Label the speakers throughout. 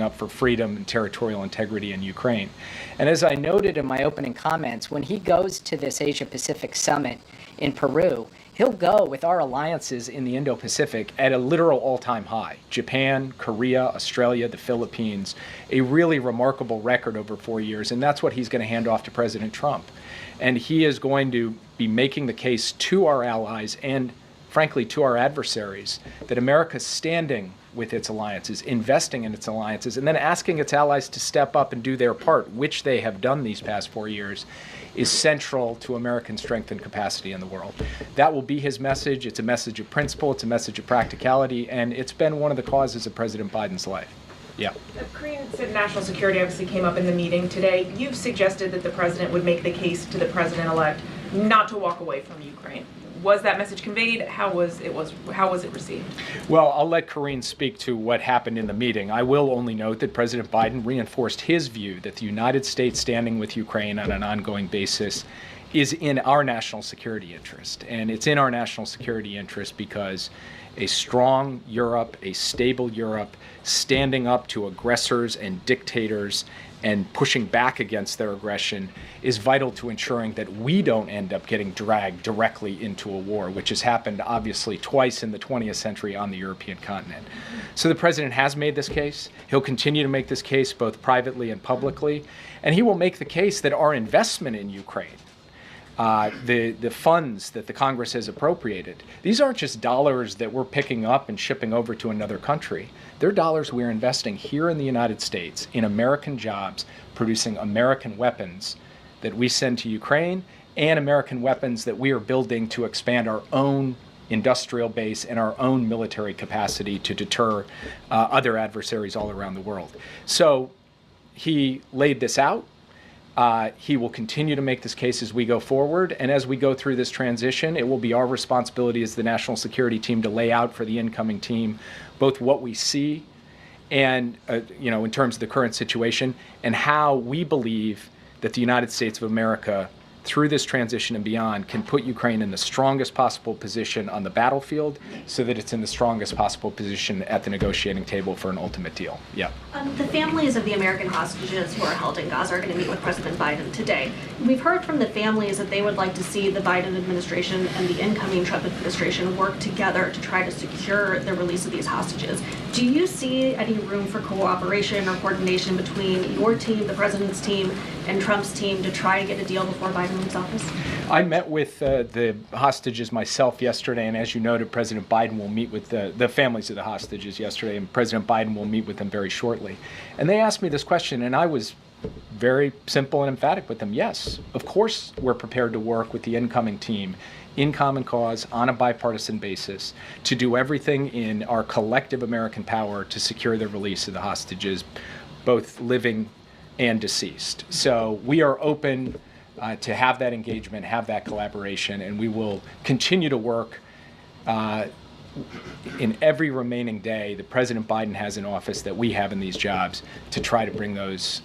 Speaker 1: up for freedom and territorial integrity in Ukraine. And as I noted in my opening comments, when he goes to this Asia-Pacific summit in Peru, he'll go with our alliances in the Indo-Pacific at a literal all-time high. Japan, Korea, Australia, the Philippines, a really remarkable record over 4 years, and that's what he's going to hand off to President Trump. And he is going to be making the case to our allies and, frankly, to our adversaries that America's standing with its alliances, investing in its alliances, and then asking its allies to step up and do their part, which they have done these past 4 years, is central to American strength and capacity in the world. That will be his message. It's a message of principle. It's a message of practicality, and it's been one of the causes of President Biden's life. Yeah.
Speaker 2: Karine said national security obviously came up in the meeting today. You've suggested that the president would make the case to the president-elect not to walk away from Ukraine. Was that message conveyed? How was it received?
Speaker 1: Well, I'll let Karine speak to what happened in the meeting. I will only note that President Biden reinforced his view that the United States standing with Ukraine on an ongoing basis is in our national security interest. And it's in our national security interest because a strong Europe, a stable Europe, standing up to aggressors and dictators and pushing back against their aggression is vital to ensuring that we don't end up getting dragged directly into a war, which has happened obviously twice in the 20th century on the European continent. So the president has made this case. He'll continue to make this case both privately and publicly, and he will make the case that our investment in Ukraine, the funds that the Congress has appropriated, these aren't just dollars that we're picking up and shipping over to another country. They're dollars we're investing here in the United States in American jobs, producing American weapons that we send to Ukraine and American weapons that we are building to expand our own industrial base and our own military capacity to deter other adversaries all around the world. So he laid this out. He will continue to make this case as we go forward. And as we go through this transition, it will be our responsibility as the national security team to lay out for the incoming team both what we see and, in terms of the current situation, and how we believe that the United States of America, through this transition and beyond, can put Ukraine in the strongest possible position on the battlefield so that it's in the strongest possible position at the negotiating table for an ultimate deal. Yeah.
Speaker 3: The families of the American hostages who are held in Gaza are going to meet with President Biden today. We've heard from the families that they would like to see the Biden administration and the incoming Trump administration work together to try to secure the release of these hostages. Do you see any room for cooperation or coordination between your team, the president's team, and Trump's team to try to get a deal before Biden leaves office?
Speaker 1: I met with the hostages myself yesterday, and as you noted, President Biden will meet with the families of the hostages yesterday, and President Biden will meet with them very shortly. And they asked me this question, and I was very simple and emphatic with them. Yes, of course we're prepared to work with the incoming team in common cause on a bipartisan basis to do everything in our collective American power to secure the release of the hostages, both living and deceased. So we are open to have that engagement, have that collaboration, and we will continue to work in every remaining day that President Biden has in office, that we have in these jobs, to try to bring those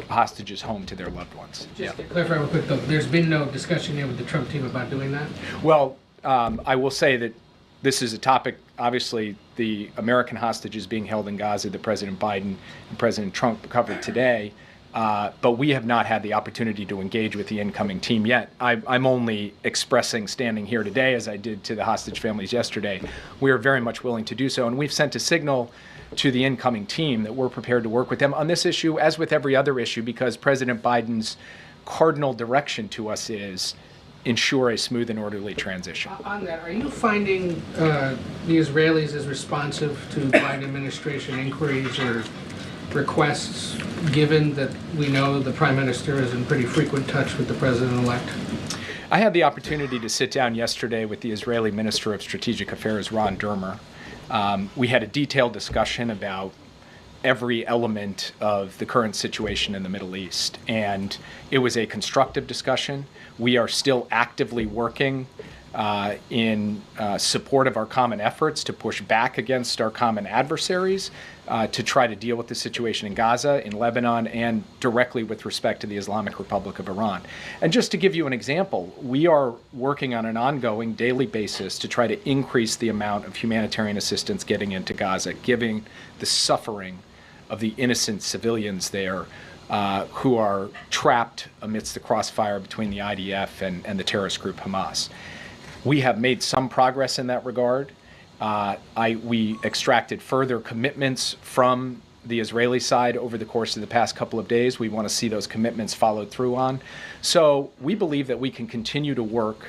Speaker 1: hostages home to their loved ones.
Speaker 4: Just to clarify real quick, though, there's been no discussion yet with the Trump team about doing that?
Speaker 1: Well, I will say that this is a topic, obviously, the American hostages being held in Gaza that President Biden and President Trump covered today. But we have not had the opportunity to engage with the incoming team yet. I'm only expressing, standing here today, as I did to the hostage families yesterday, we are very much willing to do so. And we've sent a signal to the incoming team that we're prepared to work with them on this issue, as with every other issue, because President Biden's cardinal direction to us is ensure a smooth and orderly transition.
Speaker 4: On that, are you finding the Israelis as responsive to Biden administration inquiries or requests, given that we know the Prime Minister is in pretty frequent touch with the President-elect?
Speaker 1: I had the opportunity to sit down yesterday with the Israeli Minister of Strategic Affairs, Ron Dermer. We had a detailed discussion about every element of the current situation in the Middle East, and it was a constructive discussion. We are still actively working in support of our common efforts to push back against our common adversaries, to try to deal with the situation in Gaza, in Lebanon, and directly with respect to the Islamic Republic of Iran. And just to give you an example, we are working on an ongoing daily basis to try to increase the amount of humanitarian assistance getting into Gaza, given the suffering of the innocent civilians there who are trapped amidst the crossfire between the IDF and the terrorist group Hamas. We have made some progress in that regard. We extracted further commitments from the Israeli side over the course of the past couple of days. We want to see those commitments followed through on. So we believe that we can continue to work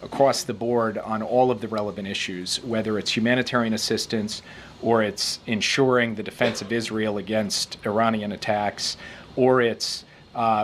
Speaker 1: across the board on all of the relevant issues, whether it's humanitarian assistance or it's ensuring the defense of Israel against Iranian attacks, or it's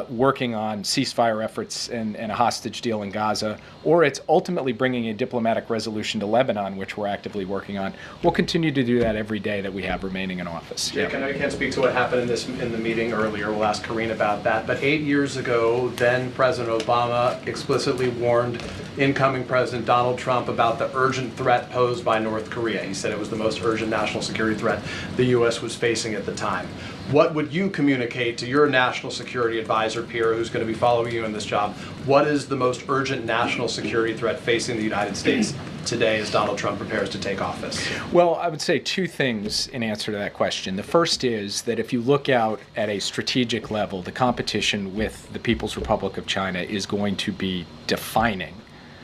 Speaker 1: working on ceasefire efforts and a hostage deal in Gaza, or it's ultimately bringing a diplomatic resolution to Lebanon, which we're actively working on. We'll continue to do that every day that we have remaining in office.
Speaker 5: Jake, I know you can't speak to what happened in the meeting earlier. We'll ask Karine about that. But 8 years ago, then President Obama explicitly warned incoming President Donald Trump about the urgent threat posed by North Korea. He said it was the most urgent national security threat the U.S. was facing at the time. What would you communicate to your national security advisor, Pierre, who's going to be following you in this job? What is the most urgent national security threat facing the United States today as Donald Trump prepares to take office?
Speaker 1: Well, I would say two things in answer to that question. The first is that if you look out at a strategic level, the competition with the People's Republic of China is going to be defining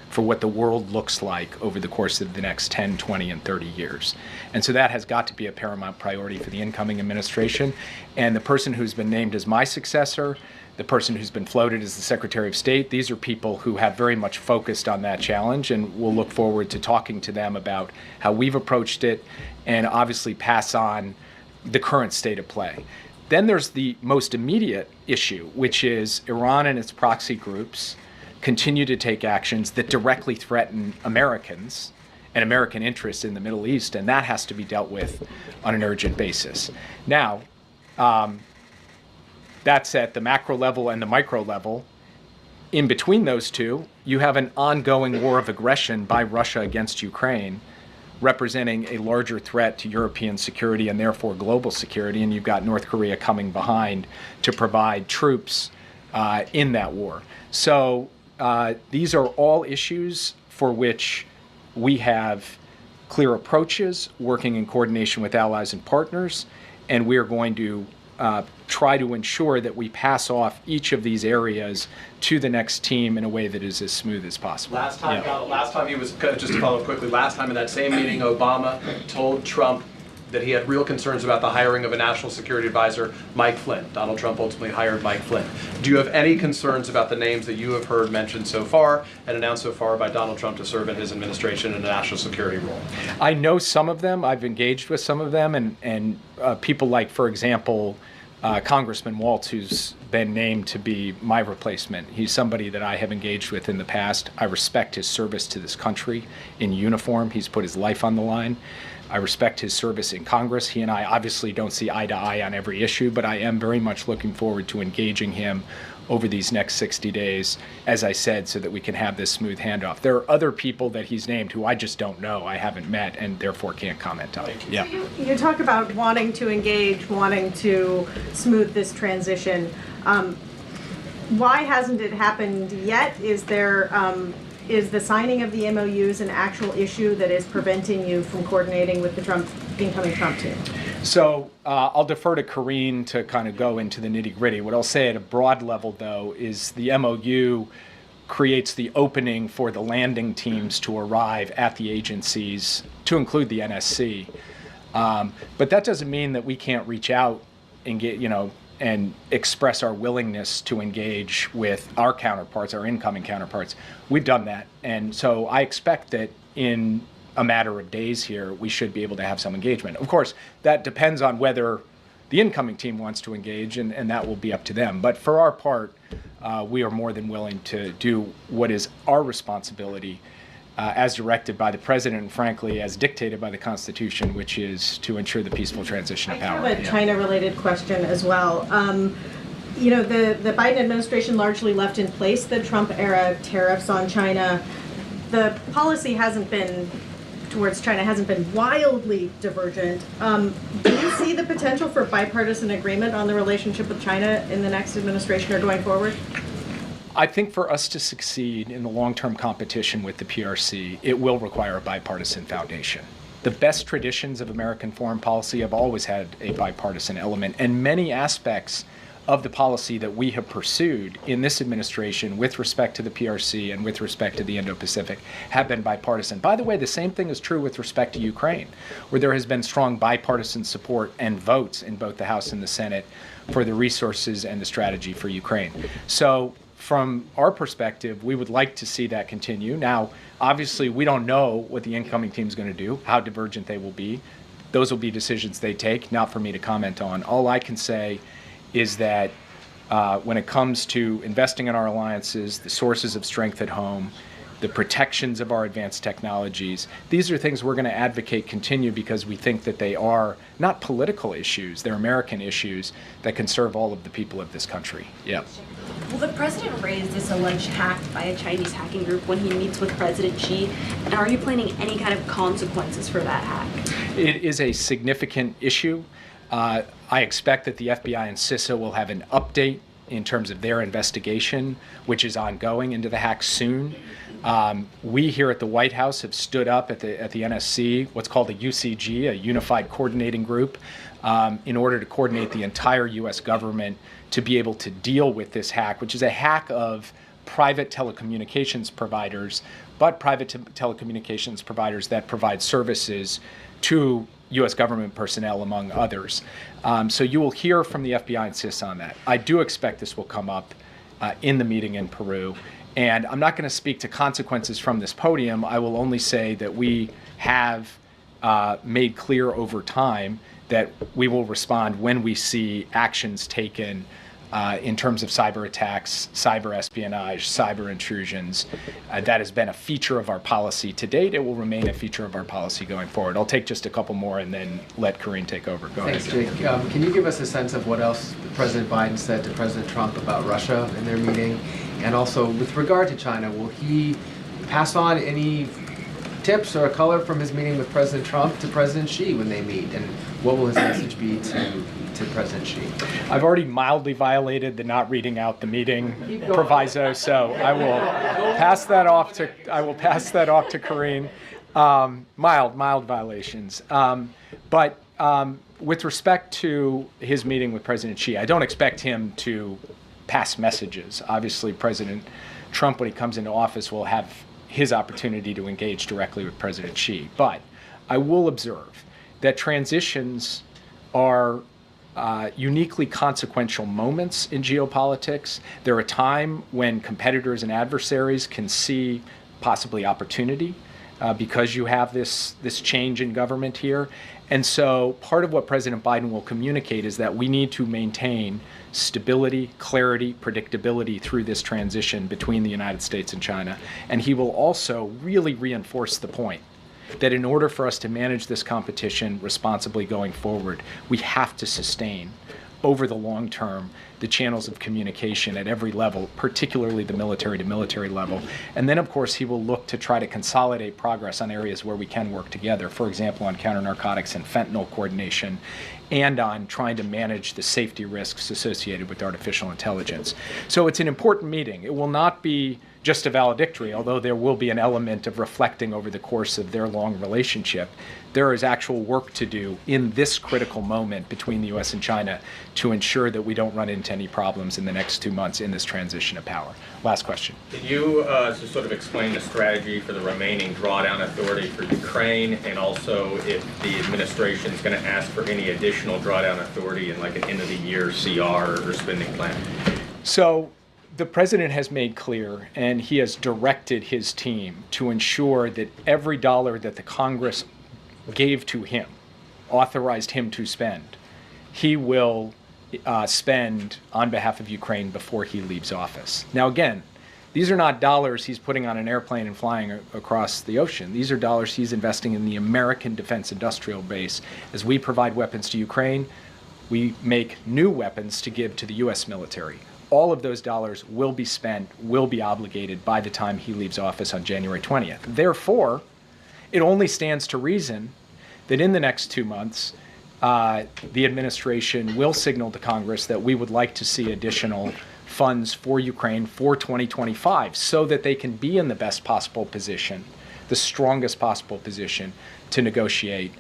Speaker 1: for what the world looks like over the course of the next 10, 20, and 30 years. And so that has got to be a paramount priority for the incoming administration. And the person who's been named as my successor, the person who's been floated as the Secretary of State, these are people who have very much focused on that challenge, and we'll look forward to talking to them about how we've approached it and obviously pass on the current state of play. Then there's the most immediate issue, which is Iran and its proxy groups continue to take actions that directly threaten Americans and American interests in the Middle East, and that has to be dealt with on an urgent basis. Now, that's at the macro level and the micro level. In between those two, you have an ongoing war of aggression by Russia against Ukraine, representing a larger threat to European security and therefore global security, and you've got North Korea coming behind to provide troops in that war. So these are all issues for which we have clear approaches, working in coordination with allies and partners, and we are going to try to ensure that we pass off each of these areas to the next team in a way that is as smooth as possible.
Speaker 5: Last time he was, just to follow up quickly, last time in that same meeting, Obama told Trump that he had real concerns about the hiring of a national security advisor, Mike Flynn. Donald Trump ultimately hired Mike Flynn. Do you have any concerns about the names that you have heard mentioned so far and announced so far by Donald Trump to serve in his administration in a national security role?
Speaker 1: I know some of them. I've engaged with some of them, and people like, for example, Congressman Waltz, who's been named to be my replacement. He's somebody that I have engaged with in the past. I respect his service to this country in uniform. He's put his life on the line. I respect his service in Congress. He and I obviously don't see eye to eye on every issue, but I am very much looking forward to engaging him over these next 60 days, as I said, so that we can have this smooth handoff. There are other people that he's named who I just don't know, I haven't met, and therefore can't comment on. Yeah.
Speaker 6: So you talk about wanting to engage, wanting to smooth this transition. Why hasn't it happened yet? Is there is the signing of the MOUs an actual issue that is preventing you from coordinating with the incoming Trump team?
Speaker 1: So I'll defer to Karine to kind of go into the nitty-gritty. What I'll say at a broad level, though, is the MOU creates the opening for the landing teams to arrive at the agencies, to include the NSC. But that doesn't mean that we can't reach out and get, and express our willingness to engage with our counterparts, our incoming counterparts. We've done that. And so I expect that in a matter of days here, we should be able to have some engagement. Of course, that depends on whether the incoming team wants to engage, and that will be up to them. But for our part, we are more than willing to do what is our responsibility as directed by the president and, frankly, as dictated by the Constitution, which is to ensure the peaceful transition of power.
Speaker 6: I have a China-related question as well. The Biden administration largely left in place the Trump-era tariffs on China. The policy towards China hasn't been wildly divergent. Do you see the potential for bipartisan agreement on the relationship with China in the next administration or going forward?
Speaker 1: I think for us to succeed in the long-term competition with the PRC, it will require a bipartisan foundation. The best traditions of American foreign policy have always had a bipartisan element, and many aspects of the policy that we have pursued in this administration with respect to the PRC and with respect to the Indo-Pacific have been bipartisan. By the way, the same thing is true with respect to Ukraine, where there has been strong bipartisan support and votes in both the House and the Senate for the resources and the strategy for Ukraine. So from our perspective, we would like to see that continue. Now, obviously, we don't know what the incoming team is going to do, how divergent they will be. Those will be decisions they take, not for me to comment on. All I can say is that when it comes to investing in our alliances, the sources of strength at home, the protections of our advanced technologies, these are things we're going to advocate continue because we think that they are not political issues, they're American issues that can serve all of the people of this country. Yeah.
Speaker 7: Will the president raise this alleged hack by a Chinese hacking group when he meets with President Xi? And are you planning any kind of consequences for that hack?
Speaker 1: It is a significant issue. I expect that the FBI and CISA will have an update in terms of their investigation, which is ongoing, into the hack soon. We here at the White House have stood up at the NSC, what's called a UCG, a Unified Coordinating Group, in order to coordinate the entire U.S. government to be able to deal with this hack, which is a hack of private telecommunications providers, but private telecommunications providers that provide services to U.S. government personnel, among others. So you will hear from the FBI and CIS on that. I do expect this will come up in the meeting in Peru. And I'm not going to speak to consequences from this podium. I will only say that we have made clear over time that we will respond when we see actions taken in terms of cyber attacks, cyber espionage, cyber intrusions. That has been a feature of our policy to date. It will remain a feature of our policy going forward. I'll take just a couple more and then let Karine take over. Go
Speaker 8: Thanks,
Speaker 1: ahead.
Speaker 8: Jake. Can you give us a sense of what else President Biden said to President Trump about Russia in their meeting? And also, with regard to China, will he pass on any tips or color from his meeting with President Trump to President Xi when they meet? And what will his message be to President Xi?
Speaker 1: I've already mildly violated the not reading out the meeting proviso, so I will pass that off to Karine. Mild violations. But with respect to his meeting with President Xi, I don't expect him to pass messages. Obviously, President Trump, when he comes into office, will have his opportunity to engage directly with President Xi. But I will observe that transitions are uniquely consequential moments in geopolitics. They're a time when competitors and adversaries can see possibly opportunity because you have this change in government here. And so part of what President Biden will communicate is that we need to maintain stability, clarity, predictability through this transition between the United States and China. And he will also really reinforce the point that in order for us to manage this competition responsibly going forward, we have to sustain over the long term the channels of communication at every level, particularly the military to military level. And then, of course, he will look to try to consolidate progress on areas where we can work together, for example, on counter-narcotics and fentanyl coordination, and on trying to manage the safety risks associated with artificial intelligence. So it's an important meeting. It will not be just a valedictory, although there will be an element of reflecting over the course of their long relationship. There is actual work to do in this critical moment between the U.S. and China to ensure that we don't run into any problems in the next 2 months in this transition of power. Last question.
Speaker 9: Can you just sort of explain the strategy for the remaining drawdown authority for Ukraine, and also if the administration is going to ask for any additional drawdown authority in like an end-of-the-year CR or spending plan?
Speaker 1: So the president has made clear, and he has directed his team to ensure that every dollar that the Congress gave to him, authorized him to spend, he will spend on behalf of Ukraine before he leaves office. Now, again, these are not dollars he's putting on an airplane and flying across the ocean. These are dollars he's investing in the American defense industrial base. As we provide weapons to Ukraine, we make new weapons to give to the U.S. military. All of those dollars will be spent, will be obligated by the time he leaves office on January 20th. Therefore, it only stands to reason that in the next 2 months, the administration will signal to Congress that we would like to see additional funds for Ukraine for 2025 so that they can be in the best possible position the strongest possible position to negotiate,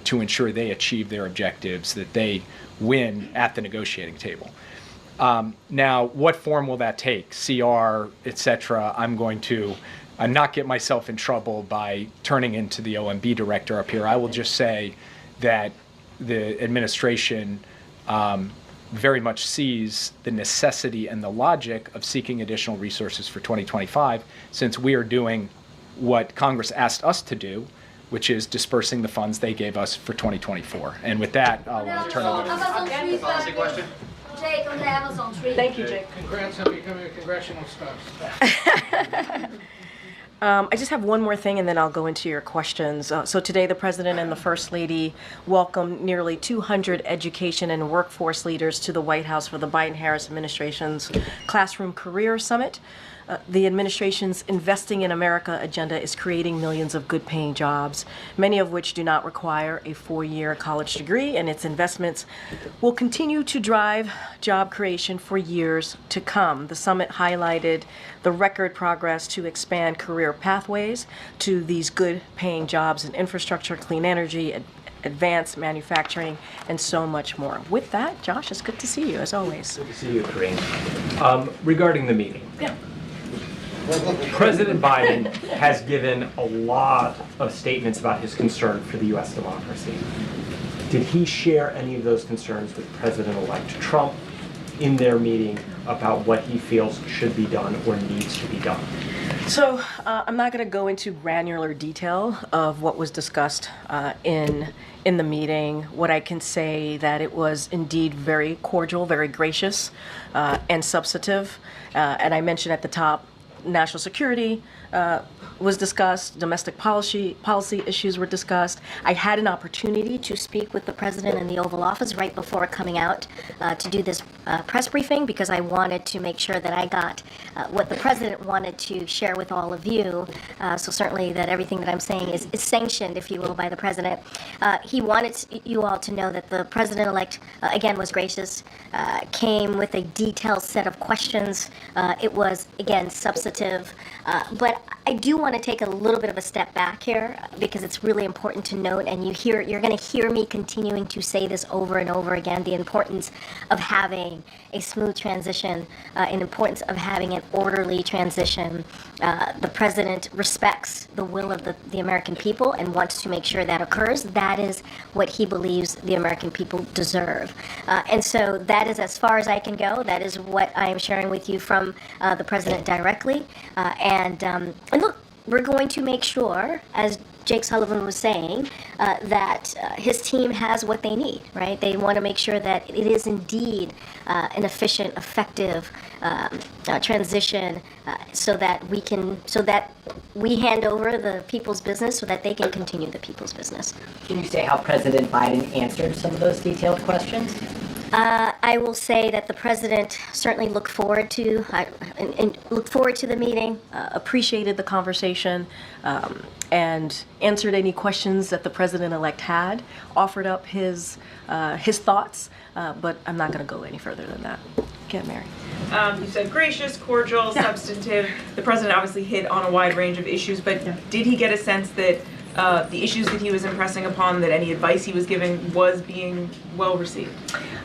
Speaker 1: to ensure they achieve their objectives, that they win at the negotiating table. Now, what form will that take? CR, et cetera. I'm going to not get myself in trouble by turning into the OMB director up here. I will just say that the administration very much sees the necessity and the logic of seeking additional resources for 2025, since we are doing what Congress asked us to do, which is dispersing the funds they gave us for 2024. And with that, I'll turn it over.
Speaker 10: Policy question? Jake on the Amazon tree.
Speaker 6: Thank you, Jake.
Speaker 4: Congrats on becoming a congressional spouse.
Speaker 11: I just have one more thing, and then I'll go into your questions. So today, the President and the First Lady welcomed nearly 200 education and workforce leaders to the White House for the Biden-Harris administration's Classroom Career Summit. The administration's Investing in America agenda is creating millions of good-paying jobs, many of which do not require a four-year college degree, and its investments will continue to drive job creation for years to come. The summit highlighted the record progress to expand career pathways to these good-paying jobs in infrastructure, clean energy, advanced manufacturing, and so much more. With that, Josh, it's good to see you, as always.
Speaker 12: Good to see you, Karine. Regarding the meeting.
Speaker 11: Yeah.
Speaker 12: President Biden has given a lot of statements about his concern for the U.S. democracy. Did he share any of those concerns with President-elect Trump in their meeting about what he feels should be done or needs to be done?
Speaker 11: So I'm not going to go into granular detail of what was discussed in the meeting. What I can say that it was indeed very cordial, very gracious, and substantive. And I mentioned at the top, national security was discussed, domestic policy issues were discussed. I had an opportunity
Speaker 10: To speak with the president in the Oval Office right before coming out to do this press briefing, because I wanted to make sure that I got what the president wanted to share with all of you. So certainly that everything that I'm saying is sanctioned, if you will, by the president. He wanted you all to know that the president-elect, again, was gracious, came with a detailed set of questions. It was, again, substantive. But I do want to take a little bit of a step back here, because it's really important to note, and you're going to hear me continuing to say this over and over again, the importance of having a smooth transition, and importance of having an orderly transition. The president respects the will of the American people and wants to make sure that occurs. That is what he believes the American people deserve. And so that is as far as I can go. That is what I am sharing with you from the president directly. And look, we're going to make sure, as Jake Sullivan was saying, that his team has what they need, right? They want to make sure that it is indeed an efficient, effective transition, so that we hand over the people's business so that they can continue the people's business.
Speaker 13: Can you say how President Biden answered some of those detailed questions?
Speaker 10: I will say that the president certainly looked forward to the meeting.
Speaker 11: appreciated the conversation, and answered any questions that the president-elect had, offered up his thoughts, but I'm not going to go any further than that. Get Mary.
Speaker 2: You said gracious, cordial, substantive. The president obviously hit on a wide range of issues, but did he get a sense that the issues that he was impressing upon, that any advice he was giving was being well received?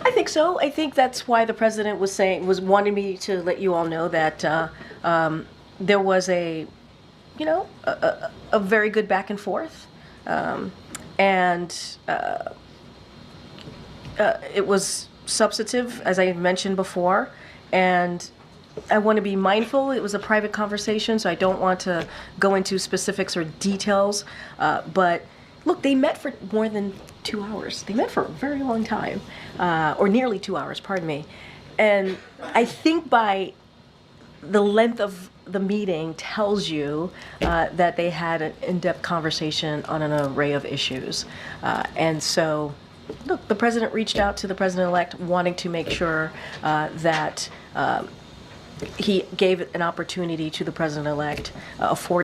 Speaker 11: I think so. I think that's why the president was wanting me to let you all know that there was a very good back and forth, and it was substantive, as I mentioned before, and I want to be mindful. It was a private conversation, so I don't want to go into specifics or details. But look, they met for more than 2 hours. They met for a very long time, or nearly 2 hours, pardon me. And I think by the length of the meeting tells you that they had an in-depth conversation on an array of issues. And so, look, the president reached out to the president-elect wanting to make sure that he gave an opportunity to the president-elect, afforded